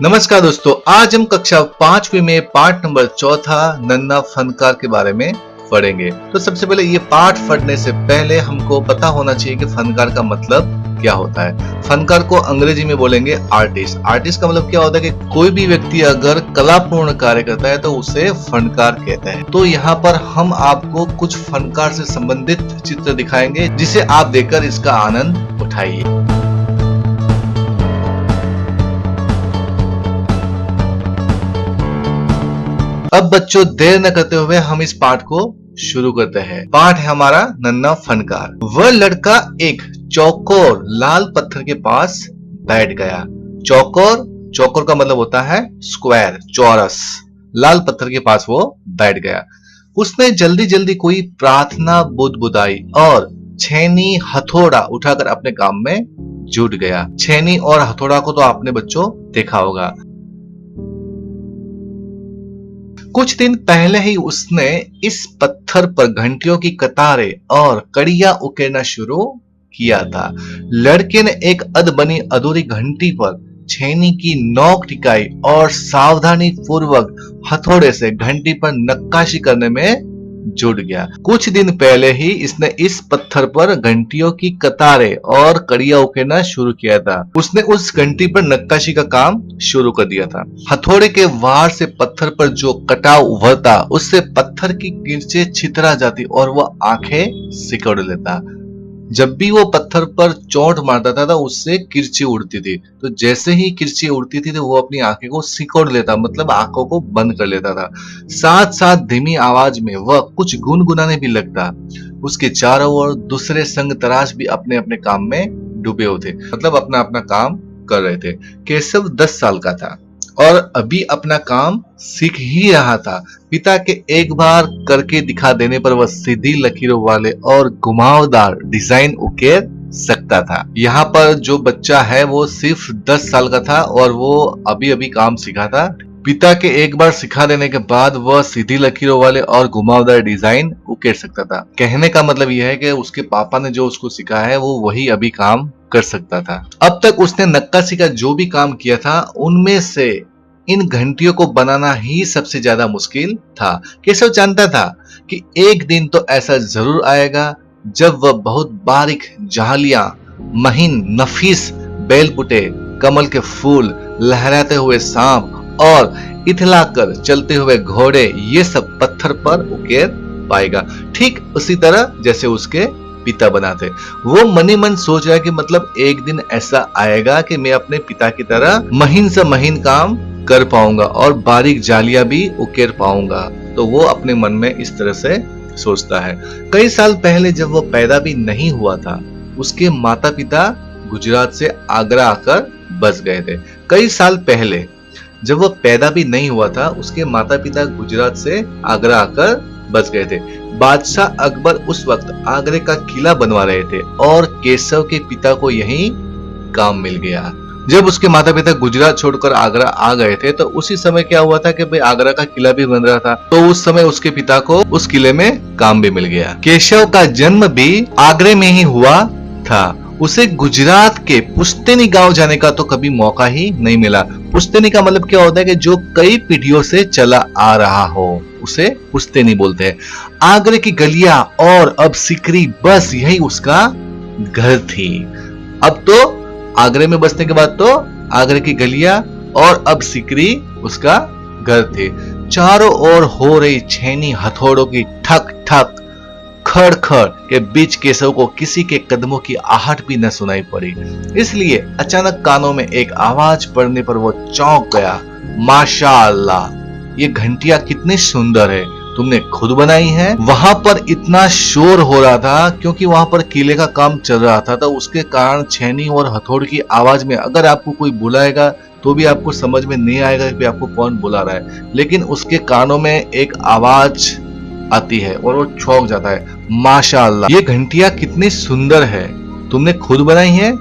नमस्कार दोस्तों, आज हम कक्षा 5वीं में पाठ नंबर चौथा नन्ना फनकार के बारे में पढ़ेंगे। तो सबसे पहले ये पाठ पढ़ने से पहले हमको पता होना चाहिए कि फनकार का मतलब क्या होता है। फनकार को अंग्रेजी में बोलेंगे आर्टिस्ट। आर्टिस्ट का मतलब क्या होता है कि कोई भी व्यक्ति अगर कलापूर्ण कार्य करता है तो उसे फनकार कहते हैं। तो यहाँ पर हम आपको कुछ फनकार से संबंधित चित्र दिखाएंगे जिसे आप देखकर इसका आनंद उठाइए। अब बच्चों, देर न करते हुए हम इस पाठ को शुरू करते हैं। पाठ है हमारा नन्ना फनकार। वह लड़का एक चौकोर लाल पत्थर के पास बैठ गया। चौकोर चौकोर का मतलब होता है स्क्वायर, चौरस। लाल पत्थर के पास वो बैठ गया। उसने जल्दी जल्दी कोई प्रार्थना बुदबुदाई और छेनी हथौड़ा उठाकर अपने काम में जुट गया। छेनी और हथौड़ा को तो आपने बच्चों देखा होगा। कुछ दिन पहले ही उसने इस पत्थर पर घंटियों की कतारें और कड़ियां उकेरना शुरू किया था। लड़के ने एक अधबनी अधूरी घंटी पर छेनी की नोक टिकाई और सावधानी पूर्वक हथौड़े से घंटी पर नक्काशी करने में जुट गया। कुछ दिन पहले ही इसने इस पत्थर पर घंटियों की कतारें और कड़ियां उकेरना शुरू किया था। उसने उस घंटी पर नक्काशी का काम शुरू कर दिया था। हथौड़े के वार से पत्थर पर जो कटाव उभरता, उससे पत्थर की किरचें छितरा जाती और वह आंखें सिकोड़ लेता। जब भी वो पत्थर पर चोट मारता था उससे किरची उड़ती थी। तो जैसे ही किरची उड़ती थी तो वो अपनी आंखें को सिकोड़ लेता, मतलब आंखों को बंद कर लेता था। साथ साथ धीमी आवाज में वह कुछ गुनगुनाने भी लगता। उसके चारों ओर दूसरे संग तराश भी अपने अपने काम में डूबे होते, मतलब अपना अपना काम कर रहे थे। केशव 10 साल का था और अभी अपना काम सीख ही रहा था। पिता के एक बार करके दिखा देने पर वह सीधी लकीरों वाले और घुमावदार डिजाइन उकेर सकता था। यहाँ पर जो बच्चा है वो सिर्फ 10 साल का था और वो अभी अभी काम सीखा था। पिता के एक बार सिखा देने के बाद वह सीधी लकीरों वाले और घुमावदार डिजाइन उकेर सकता था। कहने का मतलब यह है कि उसके पापा ने जो उसको सिखाया है वो वही अभी काम कर सकता था। अब तक उसने नक्काशी का जो भी काम किया था उनमें से इन घंटियों को बनाना ही सबसे ज्यादा मुश्किल था। केशव जानता था कि एक दिन तो ऐसा जरूर आएगा जब वह बहुत बारीक झालियां, महीन नफीस बेलबुटे, कमल के फूल, लहराते हुए सांप और इथलाकर चलते हुए घोड़े ये सब पत्थर पर उकेर पाएगा, ठीक उसी तरह जैसे उसके पिता बनाते। वो मनी मन सोच रहा है कि मतलब एक दिन ऐसा आएगा कि मैं अपने पिता की तरह महीन से महीन काम कर पाऊंगा और बारीक जालियां भी उकेर पाऊंगा। तो वो अपने मन में इस तरह से सोचता है। कई साल पहले जब वो पैदा भी नहीं हुआ था, उसके माता पिता गुजरात से आगरा आकर बस गए थे। कई साल पहले जब वो पैदा भी नहीं हुआ था, उसके माता पिता गुजरात से आगरा आकर बस गए थे। बादशाह अकबर उस वक्त आगरे का किला बनवा रहे थे और केशव के पिता को यही काम मिल गया। जब उसके माता पिता गुजरात छोड़कर आगरा आ गए थे तो उसी समय क्या हुआ था कि भाई आगरा का किला भी बन रहा था। तो उस समय उसके पिता को उस किले में काम भी मिल गया। केशव का जन्म भी आगरे में ही हुआ था। उसे गुजरात के पुश्तैनी गांव जाने का तो कभी मौका ही नहीं मिला। पुश्तैनी का मतलब क्या होता है कि जो कई पीढ़ियों से चला आ रहा हो, उसे पुश्तैनी बोलते हैं। आगरे की गलियां और अब सिकरी, बस यही उसका घर थी। अब तो आगरे में बसने के बाद तो आगरे की गलियां और अब सिकरी उसका घर थे। चारों ओर हो रही छेनी हथौड़ों की ठक ठक खड़ खड़ के बीच केशव को किसी के कदमों की आहट भी न सुनाई पड़ी। इसलिए अचानक कानों में एक आवाज पड़ने पर वो चौंक गया। माशाअल्लाह, ये घंटियां कितनी सुंदर है, तुमने खुद बनाई है? वहां पर इतना शोर हो रहा था क्योंकि वहां पर किले का काम चल रहा था, तो उसके कारण छेनी और हथौड़ की आवाज में अगर आपको कोई बुलाएगा तो भी आपको समझ में नहीं आएगा कि आपको कौन बुला रहा है। लेकिन उसके कानों में एक आवाज आती है और वो चौंक जाता है। माशाअल्लाह, ये घंटियां कितनी सुंदर है, तुमने खुद बनाई है?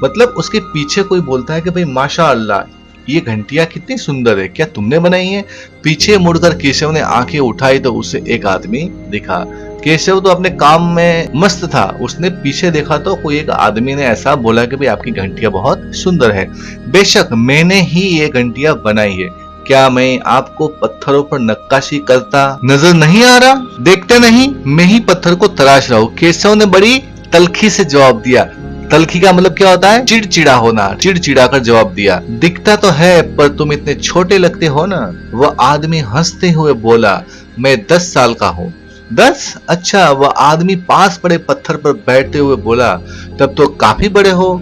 मतलब उसके पीछे कोई बोलता है कि भाई माशाअल्लाह, ये घंटियां कितनी सुंदर है, क्या तुमने बनाई है? पीछे मुड़कर केशव ने आंखें उठाई तो उसे एक आदमी दिखा। केशव तो अपने काम में मस्त था। उसने पीछे देखा तो कोई एक आदमी ने ऐसा बोला कि भाई आपकी घंटियां बहुत सुंदर है। बेशक मैंने ही ये घंटियां बनाई है। क्या मैं आपको पत्थरों पर नक्काशी करता नजर नहीं आ रहा? देखते नहीं, मैं ही पत्थर को तराश रहा हूँ। केशव ने बड़ी तलखी से जवाब दिया। तलखी का मतलब क्या होता है? चिड़चिड़ा होना। चिड़चिड़ा कर जवाब दिया, दिखता तो है पर तुम इतने छोटे लगते हो ना। वह आदमी हंसते हुए बोला, मैं 10 साल का हूँ। 10? अच्छा। वह आदमी पास पड़े पत्थर पर बैठते हुए बोला, तब तो काफी बड़े हो।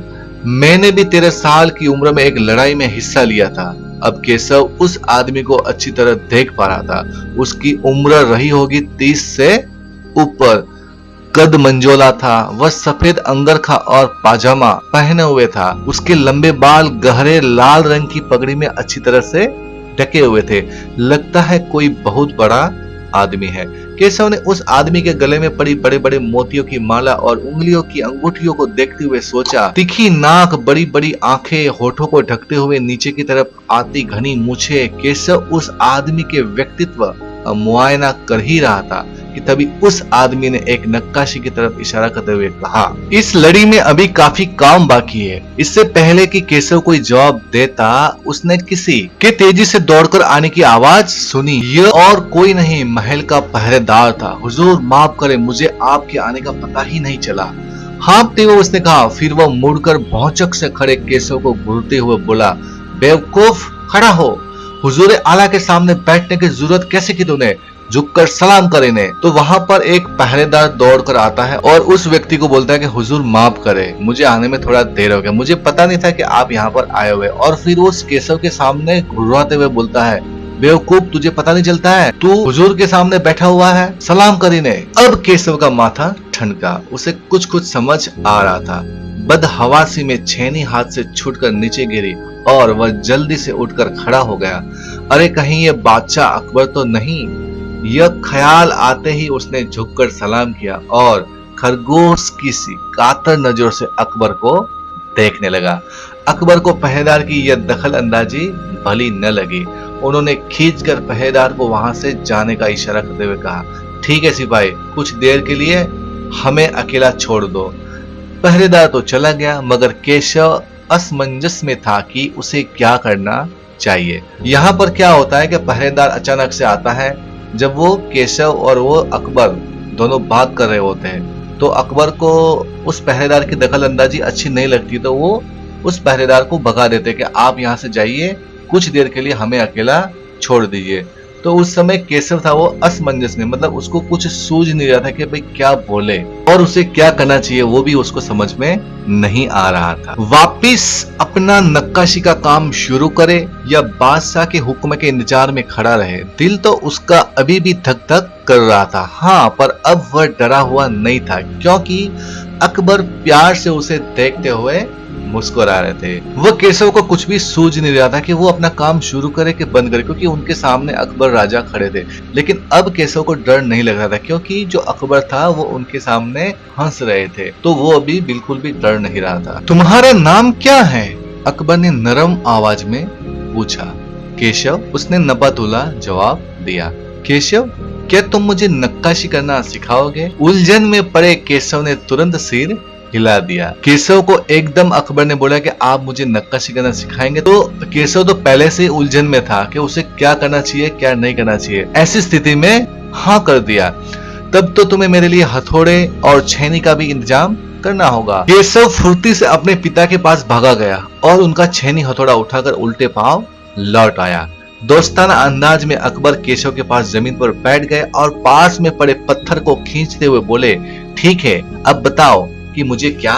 मैंने भी 13 साल की उम्र में एक लड़ाई में हिस्सा लिया था। अब केशव उस आदमी को अच्छी तरह देख पा रहा था। उसकी उम्र रही होगी 30 से ऊपर। कद मंजोला था। वह सफेद अंगरखा और पाजामा पहने हुए था। उसके लंबे बाल गहरे लाल रंग की पगड़ी में अच्छी तरह से ढके हुए थे। लगता है कोई बहुत बड़ा आदमी है। केशव ने उस आदमी के गले में पड़ी बड़े बड़े मोतियों की माला और उंगलियों की अंगूठियों को देखते हुए सोचा, तीखी नाक, बड़ी बड़ी आंखें, होठों को ढकते हुए नीचे की तरफ आती घनी मूछें। केशव उस आदमी के व्यक्तित्व का मुआयना कर ही रहा था कि तभी उस आदमी ने एक नक्काशी की तरफ इशारा करते हुए कहा, इस लड़ी में अभी काफी काम बाकी है। इससे पहले कि केशव कोई जवाब देता, उसने किसी के तेजी से दौड़कर आने की आवाज सुनी। यह और कोई नहीं, महल का पहरेदार था। हुजूर माफ करें, मुझे आपके आने का पता ही नहीं चला। हाँफते हुए उसने कहा। फिर वह मुड़कर भौचक से खड़े केशव को घूरते हुए बोला, बेवकूफ, खड़ा हो। हुजूर आला के सामने बैठने की जरूरत कैसे की तूने? झुककर सलाम करे ने। तो वहां पर एक पहरेदार दौड़कर आता है और उस व्यक्ति को बोलता है कि हुजूर माफ करे, मुझे आने में थोड़ा देर हो गया, मुझे पता नहीं था कि आप यहाँ पर आए हुए। और फिर वो केशव के सामने घुर्राते हुए बोलता है, बेवकूफ, तुझे पता नहीं चलता है? तू हुजूर के सामने बैठा हुआ है, सलाम करीने। अब केशव का माथा ठनका। उसे कुछ कुछ समझ आ रहा था। बदहवासी में छेनी हाथ से छूटकर नीचे गिरी और वह जल्दी से उठकर खड़ा हो गया। अरे कहीं ये बादशाह अकबर तो नहीं? यह ख्याल आते ही उसने झुककर सलाम किया और खरगोश की सी कातर नजरों से अकबर को देखने लगा। अकबर को पहरेदार की यह दखल अंदाजी भली न लगी। उन्होंने खींचकर पहरेदार को वहां से जाने का इशारा करते हुए कहा, ठीक है सिपाही, कुछ देर के लिए हमें अकेला छोड़ दो। पहरेदार तो चला गया, मगर केशव असमंजस में था कि उसे क्या करना चाहिए। यहाँ पर क्या होता है कि पहरेदार अचानक से आता है। जब वो केशव और वो अकबर दोनों बात कर रहे होते हैं तो अकबर को उस पहरेदार की दखल अंदाजी अच्छी नहीं लगती, तो वो उस पहरेदार को भगा देते कि आप यहाँ से जाइए, कुछ देर के लिए हमें अकेला छोड़ दीजिए। तो उस समय केशव था वो असमंजस में, मतलब उसको कुछ सूझ नहीं रहा था कि भाई क्या बोले और उसे क्या करना चाहिए, वो भी उसको समझ में नहीं आ रहा था। वापिस अपना नक्काशी का काम शुरू करे या बादशाह के हुक्म के इंतजार में खड़ा रहे, दिल तो उसका अभी भी धक धक कर रहा था। हाँ, पर अब वह डरा हुआ नहीं था, क्योंकि अकबर प्यार से उसे देखते हुए मुस्कुरा रहे थे। वह केशव को कुछ भी सूझ नहीं रहा था कि वो अपना काम शुरू करे कि बंद करे, क्योंकि उनके सामने अकबर राजा खड़े थे। लेकिन अब केशव को डर नहीं लग रहा था, क्योंकि जो अकबर था वो उनके सामने हंस रहे थे, तो वो अभी बिल्कुल भी डर नहीं रहा था। तुम्हारा नाम क्या है? अकबर ने नरम आवाज में पूछा। केशव, उसने नबातुल्ला जवाब दिया। केशव, क्या तुम मुझे नक्काशी करना सिखाओगे? उलझन में पड़े केशव ने तुरंत सिर हिला दिया। केशव को एकदम अकबर ने बोला कि आप मुझे नक्काशी करना सिखाएंगे, तो केशव तो पहले से उलझन में था कि उसे क्या करना चाहिए क्या नहीं करना चाहिए। ऐसी स्थिति में हाँ कर दिया। तब तो तुम्हें मेरे लिए हथौड़े और छेनी का भी इंतजाम करना होगा। केशव फुर्ती से अपने पिता के पास भागा गया और उनका छेनी हथौड़ा उठाकर उल्टे पांव लौट आया। दोस्ताना अंदाज में अकबर केशव के पास जमीन पर बैठ गए और पास में पड़े पत्थर को खींचते हुए बोले, ठीक है, अब बताओ कि मुझे क्या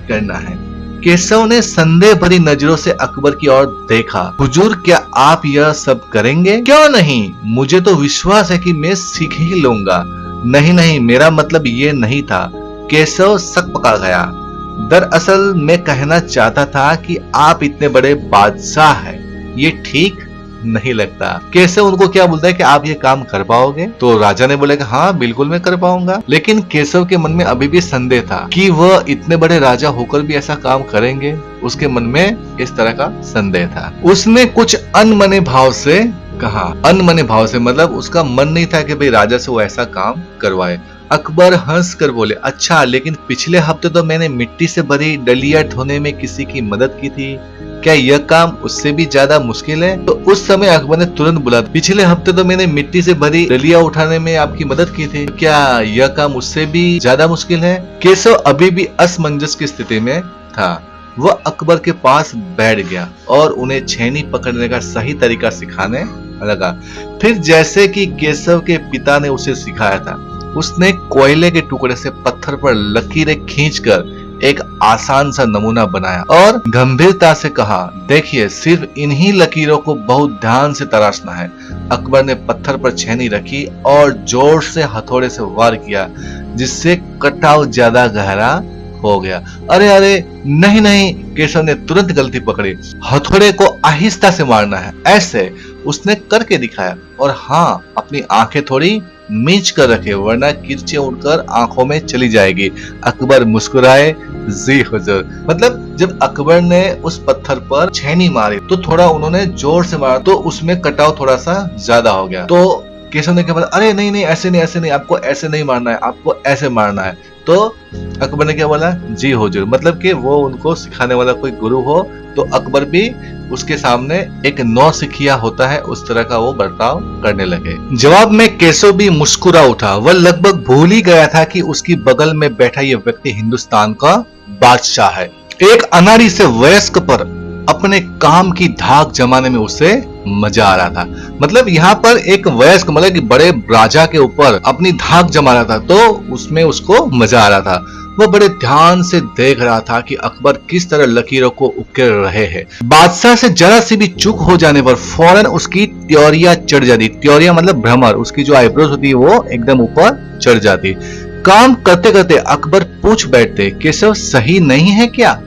करना है। केशव ने संदेह भरी नजरों से अकबर की ओर देखा। हुजूर, क्या आप यह सब करेंगे? क्यों नहीं, मुझे तो विश्वास है कि मैं सीख ही लूंगा। नहीं नहीं, मेरा मतलब ये नहीं था। केशव सक पका गया। दरअसल मैं कहना चाहता था कि आप इतने बड़े बादशाह हैं, ये ठीक नहीं लगता। केशव उनको क्या बोलता है कि आप ये काम कर पाओगे? तो राजा ने बोला कि हाँ बिल्कुल मैं कर पाऊंगा। लेकिन केशव के मन में अभी भी संदेह था कि वह इतने बड़े राजा होकर भी ऐसा काम करेंगे। उसके मन में इस तरह का संदेह था। उसने कुछ अनमने भाव से कहा। अनमने भाव से मतलब उसका मन नहीं था कि भाई राजा से वो ऐसा काम करवाए। अकबर हंस कर बोले, अच्छा, लेकिन पिछले हफ्ते तो मैंने मिट्टी से भरी डलिया ढोने में किसी की मदद की थी, क्या यह काम उससे भी ज्यादा मुश्किल है? तो उस समय अकबर ने तुरंत बोला, पिछले हफ्ते तो मैंने मिट्टी से भरी डलिया उठाने में आपकी मदद की थी, क्या यह काम उससे भी ज्यादा मुश्किल है? केशव अभी भी असमंजस की स्थिति में था। वह अकबर के पास बैठ गया और उन्हें छेनी पकड़ने का सही तरीका सिखाने लगा। फिर जैसे कि केशव के पिता ने उसे सिखाया था, उसने कोयले के टुकड़े से पत्थर पर लकीरें खींचकर एक आसान सा नमूना बनाया और गंभीरता से कहा, देखिए, सिर्फ इन्हीं लकीरों को बहुत ध्यान से तराशना है। अकबर ने पत्थर पर छेनी रखी और जोर से हथौड़े से वार किया, जिससे कटाव ज्यादा गहरा हो गया। अरे अरे, नहीं नहीं, केशव ने तुरंत गलती पकड़ी। हथौड़े को आहिस्ता से मारना है, ऐसे उसने करके दिखाया। और हाँ, अपनी आंखें थोड़ी मीच कर रखे, वरना किरचे उड़कर आंखों में चली जाएगी। अकबर मुस्कुराए, जी हुजूर। मतलब जब अकबर ने उस पत्थर पर छेनी मारी तो थोड़ा उन्होंने जोर से मारा, तो उसमें कटाव थोड़ा सा ज्यादा हो गया। तो केशव ने क्या बोला, अरे नहीं नहीं, ऐसे नहीं, ऐसे नहीं, आपको ऐसे नहीं मारना है, आपको ऐसे मारना है। तो अकबर ने क्या बोला, जी हुजूर। मतलब कि वो उनको सिखाने वाला कोई गुरु हो, तो अकबर भी उसके सामने एक नौसिखिया होता है, उस तरह का वो बर्ताव करने लगे। जवाब में केशव भी मुस्कुरा उठा। वह लगभग भूल ही गया था कि उसकी बगल में बैठा ये व्यक्ति हिंदुस्तान का बादशाह है। एक अनाड़ी से वयस्क पर अपने काम की धाक जमाने में उसे मजा आ रहा था। मतलब यहाँ पर एक वयस्क, मतलब कि बड़े राजा के ऊपर अपनी धाक जमा रहा था, तो उसमें उसको मजा आ रहा था। वह बड़े ध्यान से देख रहा था कि अकबर किस तरह लकीरों को उकेर रहे हैं। बादशाह से जरा सी भी चूक हो जाने पर फौरन उसकी त्योरिया चढ़ जाती। त्योरिया मतलब भ्रमर, उसकी जो आईब्रोज होती है वो एकदम ऊपर चढ़ जाती। काम करते करते अकबर पूछ बैठते, केशव सही नहीं है क्या?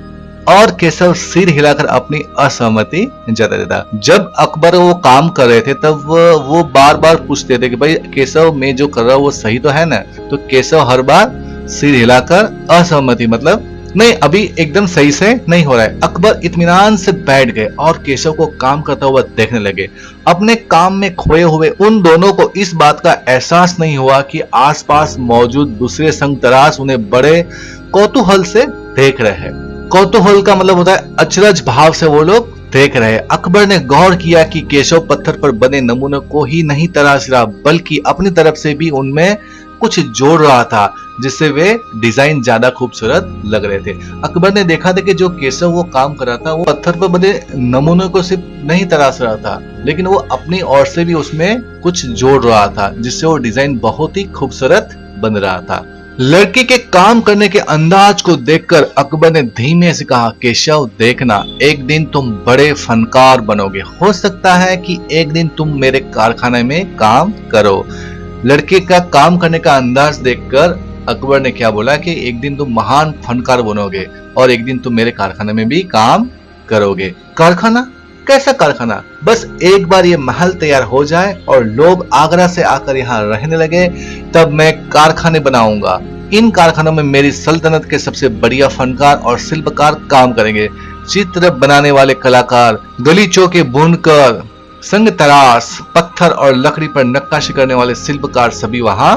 और केशव सिर हिलाकर अपनी असहमति जता देता। जब अकबर वो काम कर रहे थे तब वो बार बार पूछते थे कि भाई केशव, मैं जो कर रहा हूँ वो सही तो है ना? तो केशव हर बार सिर हिलाकर असहमति, मतलब नहीं, अभी एकदम सही से नहीं हो रहा है। अकबर इत्मीनान से बैठ गए और केशव को काम करता हुआ देखने लगे। अपने काम में खोए हुए उन दोनों को इस बात का एहसास नहीं हुआ कि आसपास मौजूद दूसरे संगतराश उन्हें बड़े कौतूहल से देख रहे हैं। कौतूहल का मतलब होता है अचरज भाव से वो लोग देख रहे। अकबर ने गौर किया कि केशव पत्थर पर बने नमूनों को ही नहीं तराश रहा, बल्कि अपनी तरफ से भी उनमें कुछ जोड़ रहा था, जिससे वे डिजाइन ज्यादा खूबसूरत लग रहे थे। अकबर ने देखा था कि जो केशव वो काम कर रहा था, वो पत्थर पर बने नमूनों को सिर्फ नहीं तराश रहा था, लेकिन वो अपनी ओर से भी उसमें कुछ जोड़ रहा था, जिससे वो डिजाइन बहुत ही खूबसूरत बन रहा था। लड़के के काम करने के अंदाज को देखकर अकबर ने धीमे से कहा, केशव, देखना, एक दिन तुम बड़े फनकार बनोगे। हो सकता है कि एक दिन तुम मेरे कारखाने में काम करो। लड़के का काम करने का अंदाज देखकर अकबर ने क्या बोला कि एक दिन तुम महान फनकार बनोगे और एक दिन तुम मेरे कारखाने में भी काम करोगे। कारखाना? कैसा कारखाना? बस एक बार ये महल तैयार हो जाए और लोग आगरा से आकर यहाँ रहने लगे, तब मैं कारखाने बनाऊंगा। इन कारखानों में मेरी सल्तनत के सबसे बढ़िया फनकार और शिल्पकार काम करेंगे। चित्र बनाने वाले कलाकार, गलीचों के बुनकर, संग तराश, पत्थर और लकड़ी पर नक्काशी करने वाले शिल्पकार सभी वहां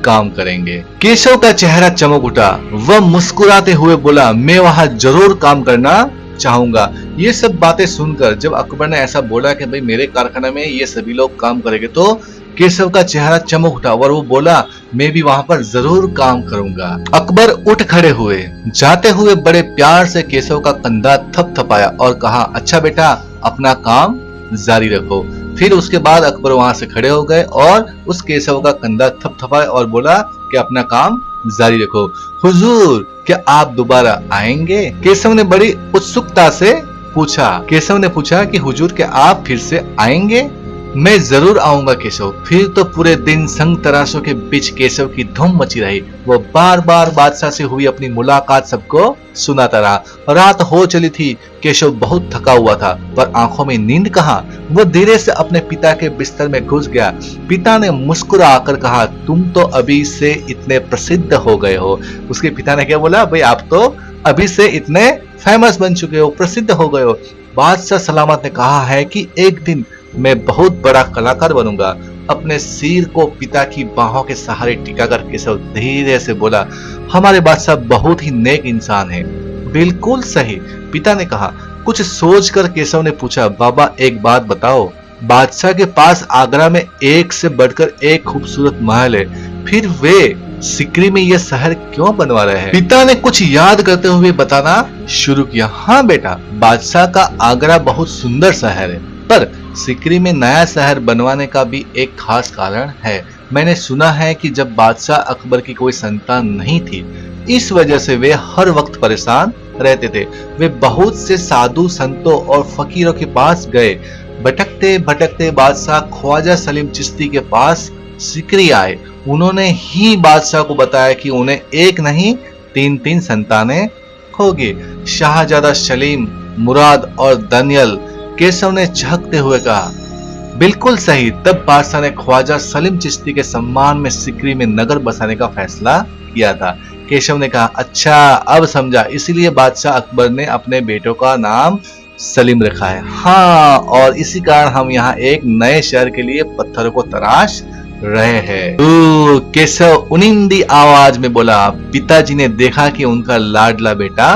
काम करेंगे। केशव का चेहरा चमक उठा। वह मुस्कुराते हुए बोला, मैं वहां जरूर काम करना चाहूंगा। ये सब बातें सुनकर जब अकबर ने ऐसा बोला कि भाई मेरे कारखाने में ये सभी लोग काम करेंगे, तो केशव का चेहरा चमक उठा और वो बोला, मैं भी वहां पर जरूर काम करूंगा। अकबर उठ खड़े हुए। जाते हुए बड़े प्यार से केशव का कंधा थपथपाया और कहा, अच्छा बेटा, अपना काम जारी रखो। फिर उसके बाद अकबर वहां से खड़े हो गए और उस केशव का कंधा थपथपाया और बोला कि अपना काम जारी रखो। हुजूर, क्या आप दोबारा आएंगे? केशव ने बड़ी उत्सुकता से पूछा। केशव ने पूछा कि हुजूर, क्या आप फिर से आएंगे? मैं जरूर आऊंगा केशव। फिर तो पूरे दिन संग तराशों के बीच केशव की धूम मची रही। वो बार बार बादशाह से हुई अपनी मुलाकात सबको सुनाता रहा। रात हो चली थी। केशव बहुत थका हुआ था, पर आंखों में नींद कहाँ। वो धीरे से अपने पिता के बिस्तर में घुस गया। पिता ने मुस्कुरा आकर कहा, तुम तो अभी से इतने प्रसिद्ध हो गए हो। उसके पिता ने क्या बोला, भाई आप तो अभी से इतने फेमस बन चुके हो, प्रसिद्ध हो गए हो। बादशाह सलामत ने कहा है कि एक दिन मैं बहुत बड़ा कलाकार बनूंगा। अपने सिर को पिता की बाहों के सहारे टिकाकर केशव धीरे से बोला, हमारे बादशाह बहुत ही नेक इंसान है। बिल्कुल सही, पिता ने कहा। कुछ सोचकर केशव ने पूछा, बाबा एक बात बताओ, बादशाह के पास आगरा में एक से बढ़कर एक खूबसूरत महल है, फिर वे सिकरी में यह शहर क्यों बनवा रहे हैं? पिता ने कुछ याद करते हुए बताना शुरू किया, हाँ बेटा, बादशाह का आगरा बहुत सुंदर शहर है, पर सिकरी में नया शहर बनवाने का भी एक खास कारण है। मैंने सुना है कि जब बादशाह अकबर की कोई संतान नहीं थी, इस वजह से वे हर वक्त परेशान रहते थे। वे बहुत से साधु संतों और फकीरों के पास गए। भटकते भटकते बादशाह ख्वाजा सलीम चिश्ती के पास सिकरी आए। उन्होंने ही बादशाह को बताया कि उन्हें एक नहीं 3 संतानें होगी, शाहजादा सलीम, मुराद और दानियल। केशव ने झकते हुए कहा, बिल्कुल सही। तब बादशाह ने ख्वाजा सलीम चिश्ती के सम्मान में सिकरी में नगर बसाने का फैसला किया था। केशव ने कहा, अच्छा अब समझा, इसीलिए बादशाह अकबर ने अपने बेटों का नाम सलीम रखा है। हाँ, और इसी कारण हम यहाँ एक नए शहर के लिए पत्थरों को तराश रहे हैं। केशव उनिंदी आवाज में बोला। पिताजी ने देखा कि उनका लाडला बेटा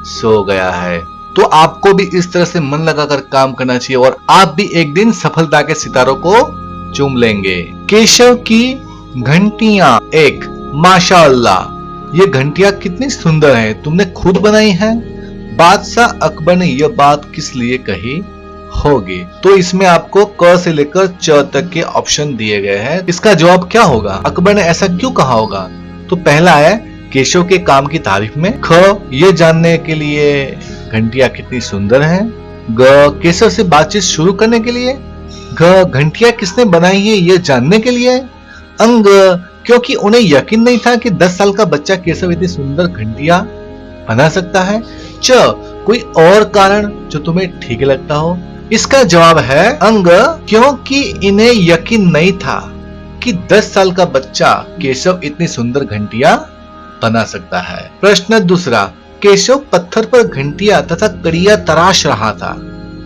सो गया है। तो आपको भी इस तरह से मन लगाकर काम करना चाहिए और आप भी एक दिन सफलता के सितारों को चूम लेंगे। केशव की घंटियां एक, माशाअल्लाह, ये घंटियां कितनी सुंदर हैं, तुमने खुद बनाई हैं? बादशाह अकबर ने यह बात किस लिए कही होगी? तो इसमें आपको क से लेकर च तक के ऑप्शन दिए गए हैं। इसका जवाब क्या होगा? अकबर ने ऐसा क्यों कहा होगा? तो पहला है केशव के काम की तारीफ में। ख, ये जानने के लिए घंटियां कितनी सुंदर हैं। ग, केशव से बातचीत शुरू करने के लिए। घ, घंटियां किसने बनाई है ये जानने के लिए। अंग, क्योंकि उन्हें यकीन नहीं था कि 10 साल का बच्चा केशव इतनी सुंदर घंटियां बना सकता है। च, कोई और कारण जो तुम्हें ठीक लगता हो। इसका जवाब है अंग, क्योंकि इन्हें यकीन नहीं था कि 10 साल का बच्चा केशव इतनी सुंदर घंटियां बना सकता है। प्रश्न दूसरा, केशव पत्थर पर घंटियां तथा कड़ियां तराश रहा था।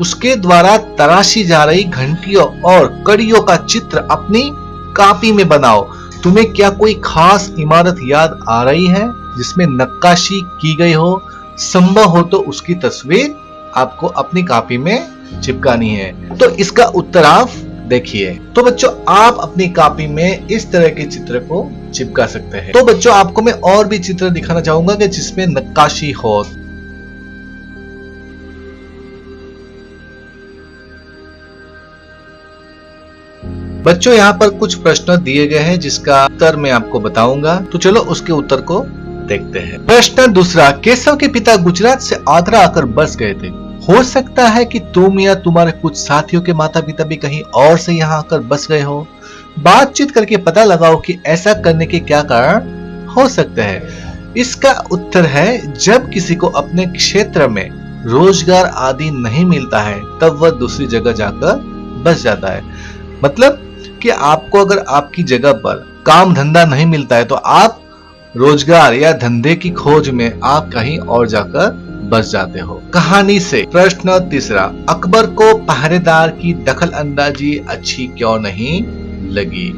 उसके द्वारा तराशी जा रही घंटियों और कड़ियों का चित्र अपनी कॉपी में बनाओ। तुम्हें क्या कोई खास इमारत याद आ रही है जिसमें नक्काशी की गई हो? संभव हो तो उसकी तस्वीर आपको अपनी कॉपी में चिपकानी है। तो इसका उत्तर आप देखिए। तो बच्चों, आप अपनी कॉपी में इस तरह के चित्र को चिपका सकते हैं। तो बच्चों, आपको मैं और भी चित्र दिखाना चाहूंगा कि जिसमें नक्काशी हो। बच्चों, यहाँ पर कुछ प्रश्न दिए गए हैं जिसका उत्तर मैं आपको बताऊंगा। तो चलो उसके उत्तर को देखते हैं। प्रश्न दूसरा, केशव के पिता गुजरात से आगरा आकर बस गए थे। हो सकता है कि तुम या तुम्हारे कुछ साथियों के माता पिता भी कहीं और से यहाँ आकर बस गए हो। बातचीत करके पता लगाओ कि ऐसा करने के क्या कारण हो सकते हैं। इसका उत्तर है, जब किसी को अपने क्षेत्र में रोजगार आदि नहीं मिलता है तब वह दूसरी जगह जाकर बस जाता है। मतलब कि आपको अगर आपकी जगह पर काम धंधा नहीं मिलता है तो आप रोजगार या धंधे की खोज में आप कहीं और जाकर बस जाते हो। कहानी से प्रश्न तीसरा, अकबर को पहरेदार की दखल अंदाजी अच्छी क्यों नहीं लगी?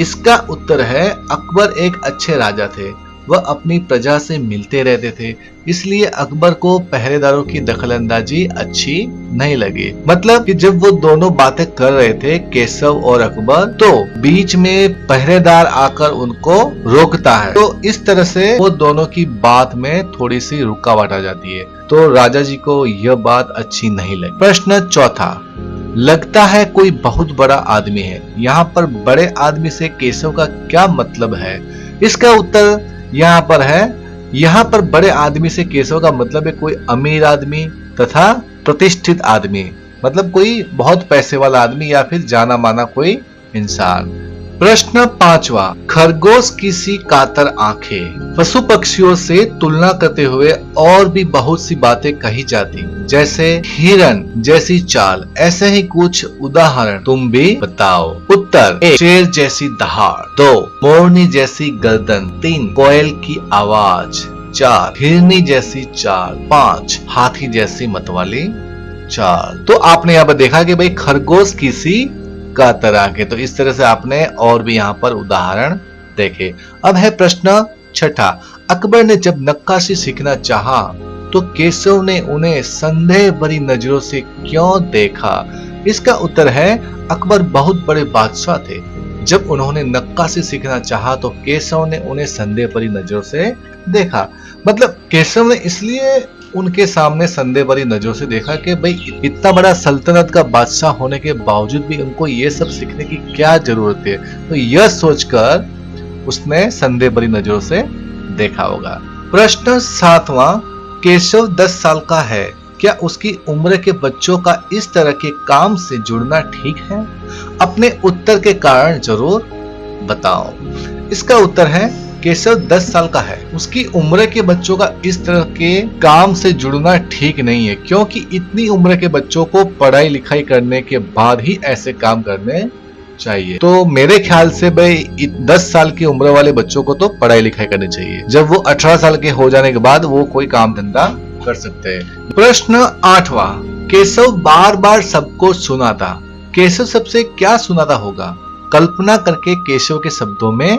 इसका उत्तर है, अकबर एक अच्छे राजा थे। वह अपनी प्रजा से मिलते रहते थे, इसलिए अकबर को पहरेदारों की दखलंदाजी अच्छी नहीं लगी। मतलब कि जब वो दोनों बातें कर रहे थे, केशव और अकबर, तो बीच में पहरेदार आकर उनको रोकता है। तो इस तरह से वो दोनों की बात में थोड़ी सी रुकावट आ जाती है। तो राजा जी को यह बात अच्छी नहीं लगी। प्रश्न चौथा, लगता है कोई बहुत बड़ा आदमी है। यहाँ पर बड़े आदमी से केशव का क्या मतलब है? इसका उत्तर यहाँ पर है, यहाँ पर बड़े आदमी से केशव का मतलब है कोई अमीर आदमी तथा प्रतिष्ठित आदमी, मतलब कोई बहुत पैसे वाला आदमी या फिर जाना माना कोई इंसान। प्रश्न पांचवा, खरगोश की सी कातर आंखें। पशु पक्षियों से तुलना करते हुए और भी बहुत सी बातें कही जाती, जैसे हिरन जैसी चाल। ऐसे ही कुछ उदाहरण तुम भी बताओ। उत्तर, 1 शेर जैसी दहाड़, 2 मोरनी जैसी गर्दन, 3 कोयल की आवाज, 4 हिरनी जैसी चाल, 5 हाथी जैसी मतवाली चाल। तो आपने यहाँ पर देखा कि भाई खरगोश की सी नक्का तरह के। तो इस तरह से आपने और भी यहाँ पर उदाहरण देखे। अब है प्रश्न छठा, अकबर ने जब नक्काशी सीखना चाहा तो केशव ने उन्हें संदेह भरी नजरों से क्यों देखा? इसका उत्तर है, अकबर बहुत बड़े बादशाह थे। जब उन्होंने नक्काशी सीखना चाहा तो केशव ने उन्हें संदेह भरी नजरों से देखा। मतलब केशव ने इसलिए उनके सामने संदेह भरी नजरों से देखा कि भाई इतना बड़ा सल्तनत का बादशाह होने के बावजूद भी उनको ये सब सीखने की क्या जरूरत है। तो यह सोचकर उसने संदेह भरी नजरों से देखा होगा। प्रश्न सातवां, केशव 10 साल का है, क्या उसकी उम्र के बच्चों का इस तरह के काम से जुड़ना ठीक है? अपने उत्तर के कारण जरूर बताओ। इसका उत्तर है, केशव 10 साल का है, उसकी उम्र के बच्चों का इस तरह के काम से जुड़ना ठीक नहीं है, क्योंकि इतनी उम्र के बच्चों को पढ़ाई लिखाई करने के बाद ही ऐसे काम करने चाहिए। तो मेरे ख्याल से भाई 10 साल की उम्र वाले बच्चों को तो पढ़ाई लिखाई करनी चाहिए। जब वो 18 साल के हो जाने के बाद वो कोई काम धंधा कर सकते हैं। प्रश्न 8वां, केशव बार बार सबको सुनाता। केशव सबसे क्या सुनाता होगा? कल्पना करके केशव के शब्दों में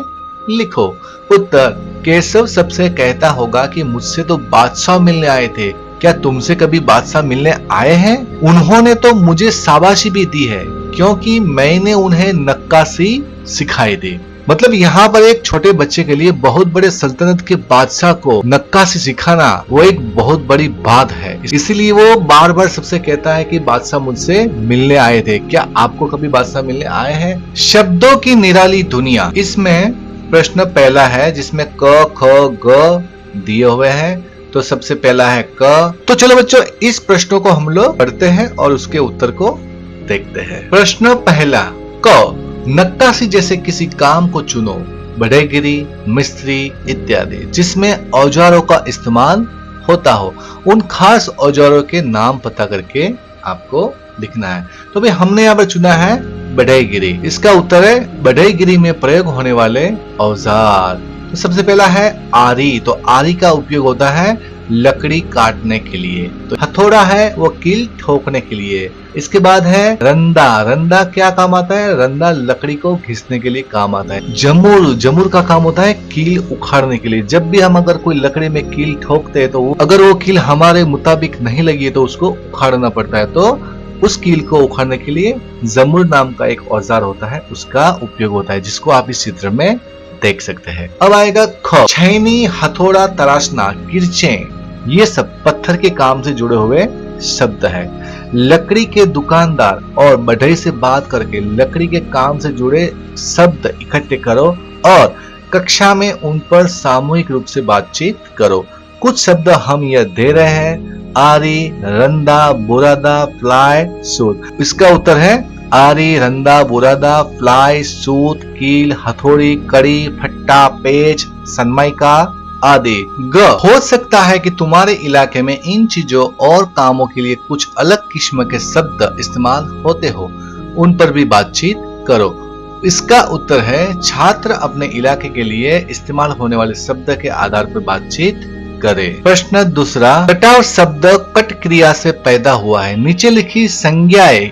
लिखो। उत्तर, केशव सबसे कहता होगा कि मुझसे तो बादशाह मिलने आए थे, क्या तुमसे कभी बादशाह मिलने आए हैं? उन्होंने तो मुझे शाबाशी भी दी है क्योंकि मैंने उन्हें नक्काशी सिखाई थी। मतलब यहाँ पर एक छोटे बच्चे के लिए बहुत बड़े सल्तनत के बादशाह को नक्काशी सिखाना वो एक बहुत बड़ी बात है। इसीलिए वो बार बार सबसे कहता है कि बादशाह मुझसे मिलने आए थे, क्या आपको कभी बादशाह मिलने आए हैं? शब्दों की निराली दुनिया, इसमें प्रश्न पहला है जिसमें क ख ग दिए हुए हैं। तो सबसे पहला है क। तो चलो बच्चों इस प्रश्नों को हम लोग पढ़ते हैं और उसके उत्तर को देखते हैं। प्रश्न पहला, क, नक्काशी जैसे किसी काम को चुनो, बढ़ईगिरी, मिस्त्री इत्यादि, जिसमें औजारों का इस्तेमाल होता हो। उन खास औजारों के नाम पता करके आपको लिखना है। तो भाई हमने यहाँ पर चुना है बढ़ईगिरी। इसका उत्तर है बढ़ईगिरी में प्रयोग होने वाले औजार। तो सबसे पहला है आरी। तो आरी का उपयोग होता है लकड़ी काटने के लिए। तो हथौड़ा है वो कील ठोकने के लिए। इसके बाद है रंदा। रंदा क्या काम आता है? रंदा लकड़ी को घिसने के लिए काम आता है। जमुर। जमुर का काम होता है कील उखाड़ने के लिए। जब भी हम अगर कोई लकड़ी में कील ठोकते हैं तो अगर वो कील हमारे मुताबिक नहीं लगी है तो उसको उखाड़ना पड़ता है। तो उस कील को उखाड़ने के लिए जमुर नाम का एक औजार होता है, उसका उपयोग होता है, जिसको आप इस चित्र में देख सकते हैं। अब आएगा ख। छैनी, हथौड़ा, तराशना, किरचे, ये सब पत्थर के काम से जुड़े हुए शब्द है। लकड़ी के दुकानदार और बढ़ई से बात करके लकड़ी के काम से जुड़े शब्द इकट्ठे करो और कक्षा में उन पर सामूहिक रूप से बातचीत करो। कुछ शब्द हम यह दे रहे हैं, आरी, रंदा, बुरादा, फ्लाई, सूत। इसका उत्तर है आरी, रंदा, बुरादा, फ्लाई, सूत, कील, हथौड़ी, कड़ी, फट्टा, पेच, सनमाइका आदि। ग। हो सकता है कि तुम्हारे इलाके में इन चीजों और कामों के लिए कुछ अलग किस्म के शब्द इस्तेमाल होते हो, उन पर भी बातचीत करो। इसका उत्तर है छात्र अपने इलाके के लिए इस्तेमाल होने वाले शब्द के आधार पर बातचीत करे। प्रश्न दूसरा, कटाव शब्द कट क्रिया से पैदा हुआ है। नीचे लिखी संज्ञाएं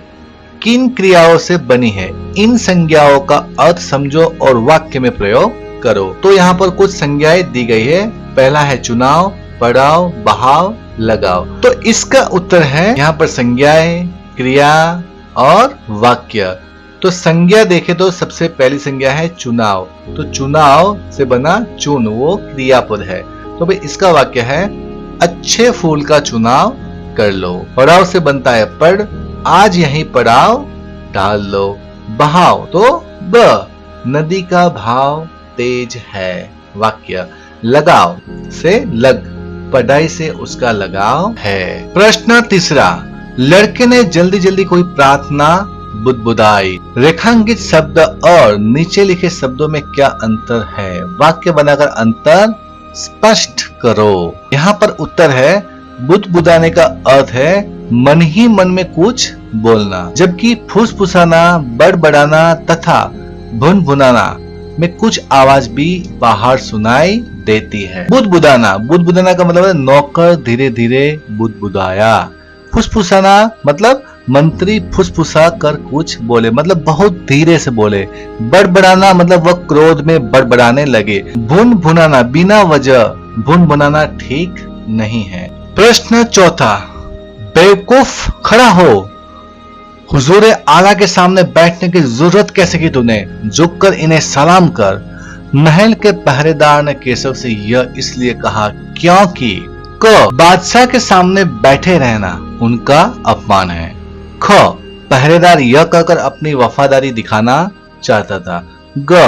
किन क्रियाओं से बनी है? इन संज्ञाओं का अर्थ समझो और वाक्य में प्रयोग करो। तो यहाँ पर कुछ संज्ञाएं दी गई है। पहला है चुनाव, पड़ाव, बहाव, लगाव। तो इसका उत्तर है यहाँ पर संज्ञाएं, क्रिया और वाक्य। तो संज्ञा देखे तो सबसे पहली संज्ञा है चुनाव। तो चुनाव से बना चुन, वो क्रियापद है। तो भाई इसका वाक्य है अच्छे फूल का चुनाव कर लो। पड़ाव से बनता है पढ़, आज यहीं पड़ाव डाल लो। बहाव तो ब, नदी का भाव तेज है। वाक्य लगाव से लग, पढ़ाई से उसका लगाव है। प्रश्न तीसरा, लड़के ने जल्दी जल्दी कोई प्रार्थना बुदबुदाई। रेखांकित शब्द और नीचे लिखे शब्दों में क्या अंतर है? वाक्य बनाकर अंतर स्पष्ट करो। यहाँ पर उत्तर है बुदबुदाने का अर्थ है मन ही मन में कुछ बोलना, जबकि फुसफुसाना, बड़बड़ाना तथा भुनभुनाना में कुछ आवाज भी बाहर सुनाई देती है। बुदबुदाना, बुदबुदाना का मतलब है नौकर धीरे धीरे बुदबुदाया। फुसफुसाना मतलब मंत्री फुसफुसा कर कुछ बोले, मतलब बहुत धीरे से बोले। बड़बड़ाना मतलब वह क्रोध में बड़बड़ाने लगे। भुन भुनाना, बिना वजह भुन भुनाना ठीक नहीं है। प्रश्न चौथा, बेवकूफ खड़ा हो, हुजूर आला के सामने बैठने की जरूरत कैसे की तूने? झुककर इन्हें सलाम कर। महल के पहरेदार ने केशव से यह इसलिए कहा क्योंकि क, बादशाह के सामने बैठे रहना उनका अपमान है। ख, पहरेदार यह कहकर अपनी वफादारी दिखाना चाहता था। ग,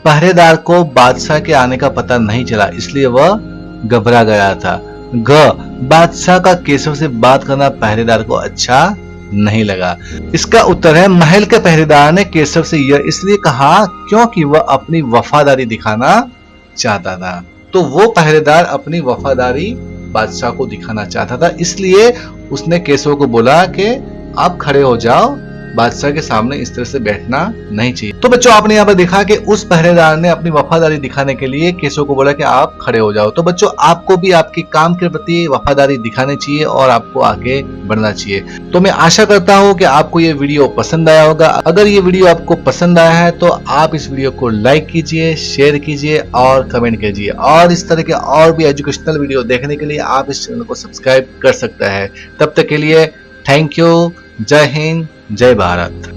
पहरेदार को बादशाह के आने का पता नहीं चला इसलिए वह घबरा गया था। ग, बादशाह का केशव से बात करना पहरेदार को अच्छा नहीं लगा। इसका उत्तर है, महल के पहरेदार ने केशव से यह इसलिए कहा क्योंकि वह अपनी वफादारी दिखाना चाहता था। तो वो पहरेदार अपनी वफादारी बादशाह को दिखाना चाहता था, इसलिए उसने केशव को बोला कि आप खड़े हो जाओ, बादशाह के सामने इस तरह से बैठना नहीं चाहिए। तो बच्चों आपने यहाँ पर देखा कि उस पहरेदार ने अपनी वफादारी दिखाने के लिए केशव को बोला कि आप खड़े हो जाओ। तो बच्चों आपको भी आपके काम के प्रति वफादारी दिखानी चाहिए और आपको आगे बढ़ना चाहिए। तो मैं आशा करता हूँ कि आपको ये वीडियो पसंद आया होगा। अगर ये वीडियो आपको पसंद आया है तो आप इस वीडियो को लाइक कीजिए, शेयर कीजिए और कमेंट कीजिए। और इस तरह के और भी एजुकेशनल वीडियो देखने के लिए आप इस चैनल को सब्सक्राइब कर सकते हैं। तब तक के लिए थैंक यू। जय हिंद, जय भारत।